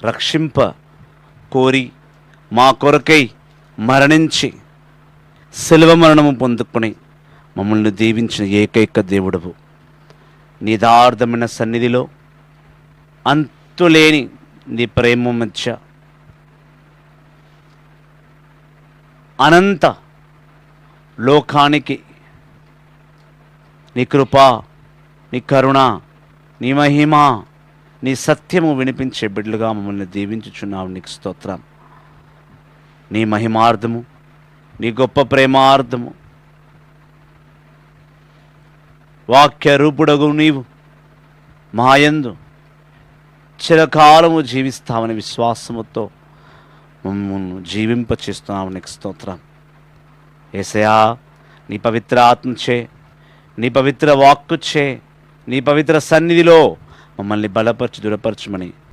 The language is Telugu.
రక్షింప కోరి మా కొరకై మరణించి శిలువ మరణము పొందుకొని మమ్మల్ని దీవించిన ఏకైక దేవుడవు. నిదార్థమైన సన్నిధిలో అంతులేని నీ ప్రేమ మధ్య అనంత లోకానికి నీ కృప, నీ కరుణ, నీ మహిమ, నీ సత్యము వినిపించే బిడ్డలుగా మమ్మల్ని దీవించుచున్నావు. నీకు స్తోత్రం. నీ మహిమార్థము, నీ గొప్ప ప్రేమార్థము, వాక్య రూపుడగు నీవు మాయందు చిరకాలము జీవిస్తామని విశ్వాసముతో మమ్మల్ని జీవింపచేస్తున్నావు. నీకు స్తోత్రం. యేసయ్యా, నీ పవిత్ర ఆత్మచే, నీ పవిత్ర వాక్కుచే, నీ పవిత్ర సన్నిధిలో మమ్మల్ని బలపరచు, దృఢపరచుమని